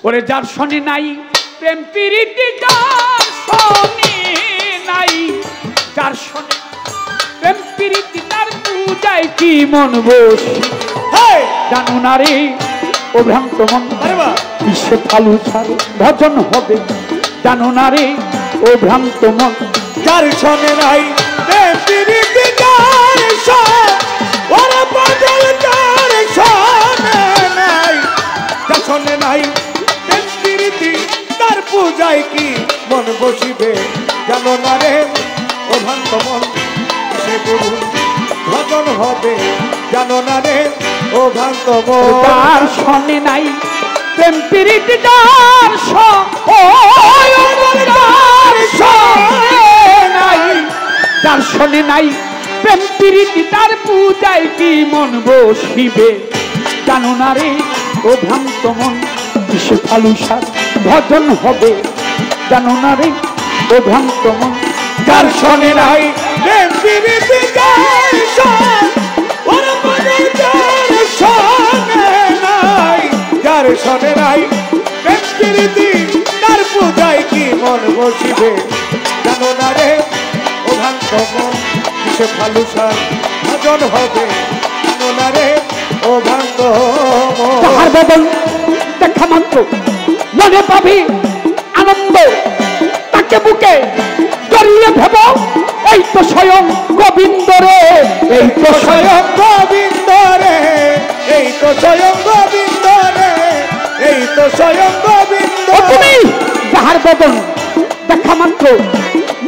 ওরে যার শনি নাই প্রেম প্রীতি, যার শনি নাই, যার শনি প্রেম প্রীতি, তার পূজায় কি মন বস। জানো না রে ও ভ্রান্ত মন, বিশ্বে ফালু ছাড়ো ভজন হবে। জানো না রে ও ভ্রান্ত মন, যার শনি নাই প্রেম প্রীতি, যার শনি, ওরে পাগল যার শনি নাই, যার শনি নাই প্রেম প্রীতি, তার পূজায় কি মন বসিবে। জানো না রে ও ভ্রান্ত মন, সে গুরু ভজন হবে। জানো না রে ও ভ্রান্ত মন, যার শনি নাই প্রেম প্রীতি, যার যার শনি নাই প্রেম প্রীতি, তার পূজায় কি মন বসিবে। জানো না রে ও ভ্রান্ত মন, কিসে ফালুসার ভজন হবে। জানো না রে ও ভ্রান্ত মন, যার শনি নাই প্রেম প্রীতি, যার শনি, ওরে পাগল যার শনি নাই, যার শনি নাই প্রেম প্রীতি, তার পূজায় কি মন বসিবে। জানো না রে ও ভ্রান্ত মন, কিসে ফালুসার ভজন হবে। জানো না রে ও ভ্রান্ত মন, তাহার বদল দেখা মাত্র মনে পাবি আনন্দ, তাকে বুকে জড়িয়ে ভেব, এই তো স্বয়ং গোবিন্দ রে, এই তো স্বয়ং গোবিন্দ রে, এই তো স্বয়ং গোবিন্দ রে, এই তো স্বয়ং গোবিন্দ। তুমি যাহার বদল দেখা মাত্র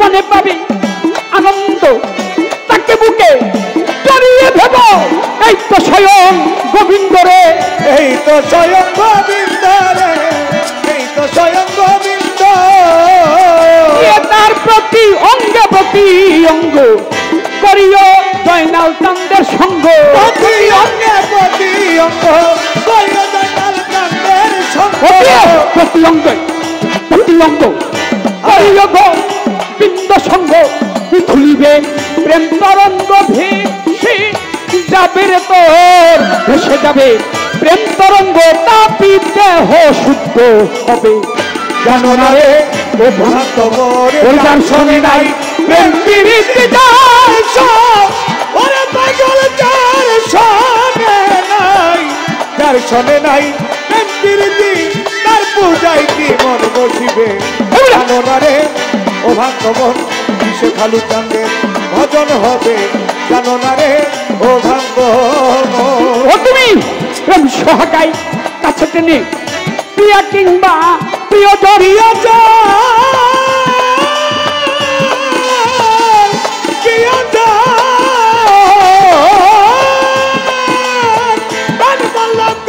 মনে পাবি আনন্দ, তাকে বুকে জড়িয়ে ভেব, এই তো স্বয়ং গোবিন্দ রে, এই তো স্বয়ং গোবিন্দ রে, এই তো স্বয়ং গোবিন্দ। তার প্রতি অঙ্গে প্রতি অঙ্গ করিও জয়নাল চান্দের সঙ্গ, প্রতি অঙ্গে প্রতি অঙ্গ করিও জয়নাল চান্দের সঙ্গ, প্রতি অঙ্গে প্রতি অঙ্গ করিও গোবিন্দ সঙ্গ। তুলিবে প্রেম তরঙ্গ ভেসে যাবে রে তোর, ভেসে যাবে প্রেম তরঙ্গ, তাপি দেহ শুদ্ধ হবে। জানো না রে ও ভ্রান্ত মন, যার শনি নাই প্রেম প্রীতি, যার শনি, ওরে পাগল যার শনি নাই, যার শনি নাই প্রেম প্রীতি, তার পূজায় কি মন বসিবে। জানো না রে ও ভ্রান্ত মন, কিসে ফালু চাঁদের ভজন হবে। জানো না রে ও ভ্রান্ত মন, ও তুমি প্রেম সোহাগাই কাছে টেনে প্রিয়া কিংবা প্রিয় জড়িয়ে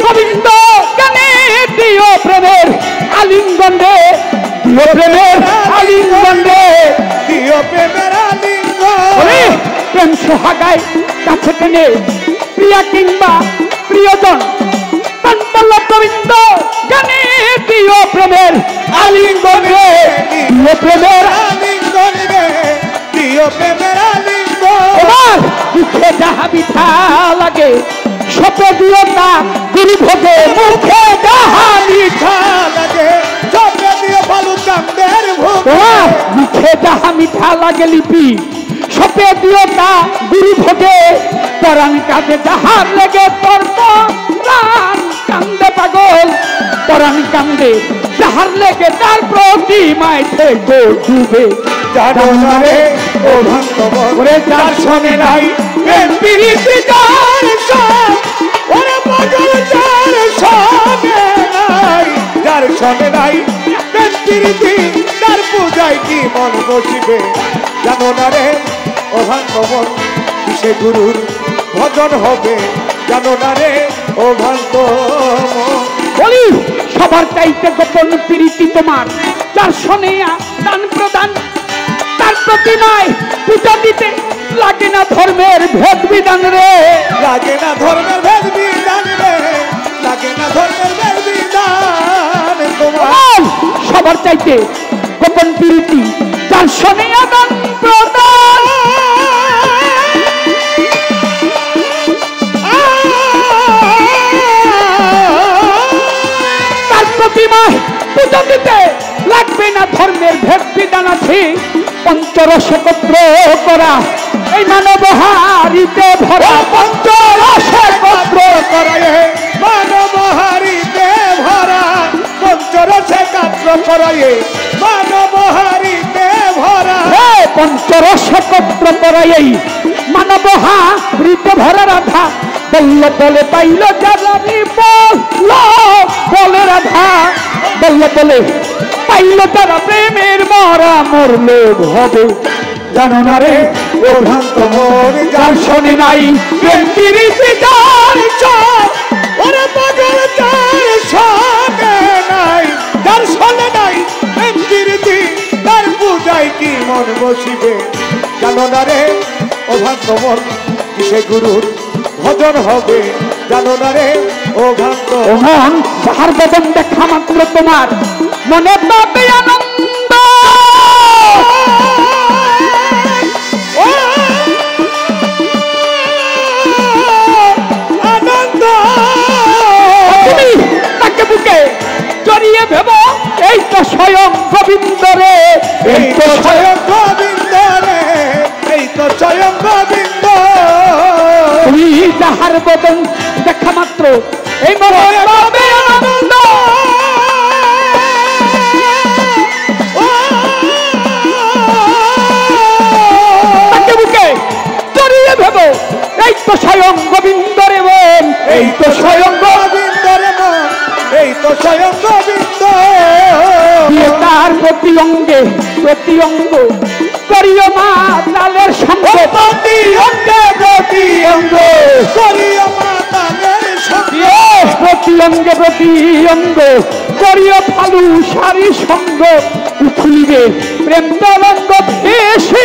গোবিন্দ গানে দিও প্রেমের আলিঙ্গন রে, দিও প্রেমের আলিঙ্গন রে, দিও প্রেমের আলিঙ্গন। প্রেম সোহাগাই কাছে টেনে প্রিয়া কিংবা প্রিয়জন, গোবিন্দ গানে দিও প্রেমের আলিঙ্গন রে, দিও প্রেমের আলিঙ্গন রে, দিও প্রেমের আলিঙ্গন। এবার মুখে যাহা মিঠা লাগে সপে দিও তা গুরু ভোগে, মুখে যাহা মিঠা লাগে সপে দিও ফালু চাঁদের ভোগে, মুখে যাহা মিঠা লাগে লিপি সপে দিও তা গুরু ভোগে। পরাণ কাঁদে যাহার লেগে তোর পরাণ কান্দে পাগল, পরাণ কান্দে যাহার লেগে তার প্রতিমায় থেকে ডুবে। জানো না রে ও ভ্রান্ত মন, ওরে যার শনি নাই প্রেম প্রীতি, যার শনি, ওরে পাগল যার শনি নাই, যার শনি নাই প্রেম প্রীতি, তার পূজায় কি মন বসিবে। জানো না রে ও ভ্রান্ত মন, কিসে গুরুর ভজন হবে। জানো না রে ও ভ্রান্ত মন, বলি সবার চাইতে গোপন প্রীতি তোমার, যার শোনে দান প্রদান, তার প্রতিমায় পূজা দিতে লাগে না ধর্মের ভেদ বিধান রে, লাগে না ধর্মের ভেদ বিধান রে, লাগে না ধর্মের ভেদ বিধান। তোমার সবার চাইতে গোপন প্রীতি, যার শোনে দান প্রদান, প্রতিমায় পূজা দিতে লাগবে না ধর্মের ভেদ বিধান আছে। পঞ্চরস একত্র করা এই মানবহারিতে ভরা, পঞ্চরস একত্র করা মানবহারিতে ভরা, পঞ্চরস একত্র করা মানবহারিতে ভরা। পঞ্চরস একত্র করা এই মানবহারিতে ভরা রাধা বলল বলে পাইল যারা বলে রাধা বলল বলে পাইল যারা প্রেমের মরা মরলে হবে। জানো না রে ও ভ্রান্ত মন যার শোনে নাই প্রেম প্রীতি যার চর, ওরে পাগল যার শোনে নাই, যার শোনে নাই প্রেম প্রীতি তার পূজায় কি মন বসিবে। জানো না রে ও ভ্রান্ত মন কিসে গুরুর ভজন হবে। জানো না রে ও ভ্রান্ত মন যাহার বদন দেখা মাত্র তোমার মনে পাবে আনন্দ। আনন্দ তুমি তাকে বুকে জড়িয়ে ভেব এই তো স্বয়ং গোবিন্দ রে, এই তো স্বয়ং গোবিন্দ রে, এই তো স্বয়ং গোবিন্দ। তুমি যাহার বদন দেখা মাত্র এই মনে পাবে আনন্দ। তাকে বুকে জড়িয়ে ভেব এই তো স্বয়ং গোবিন্দ রে মন, এই তো স্বয়ং গোবিন্দ রে মন, এই তো স্বয়ং গোবিন্দ। তার প্রতি অঙ্গে প্রতি অঙ্গ করিও মা লালের সঙ্গে, প্রতি অঙ্গে প্রতি অঙ্গ করিও মা তালের সঙ্গে, প্রতি অঙ্গে প্রতি অঙ্গ করিও ফালু সারি সঙ্গ। উঠলিবে প্রেম তরঙ্গ ভেসে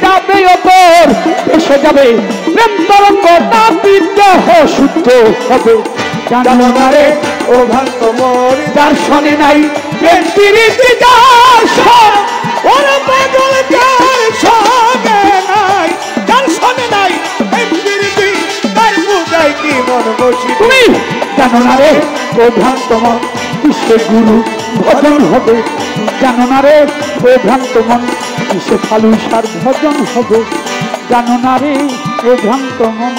যাবে ওপর, ভেসে যাবে প্রেম তরঙ্গ তাপি দেহ শুদ্ধ হবে। জানো না রে ও ভ্রান্ত মোর যার শোনে নাই প্রেম প্রীতি যার শোন, ওরে পাগল যার শোনে নাই, যার শোনে নাই প্রেম প্রীতি তার পূজায় কি মন বসিবে। তুমি জানো না রে ও ভ্রান্ত মন কিসে গুরু ভজন হবে। জানো না রে ও ভ্রান্ত মন কিসে ফালুসার ভজন হবে। জানো না রে ও ভ্রান্ত মন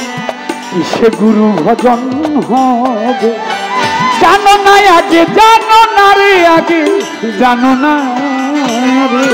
কিসে গুরু ভজন হবে। জানো না আগে, জানো না রে আগে, জানো না রে।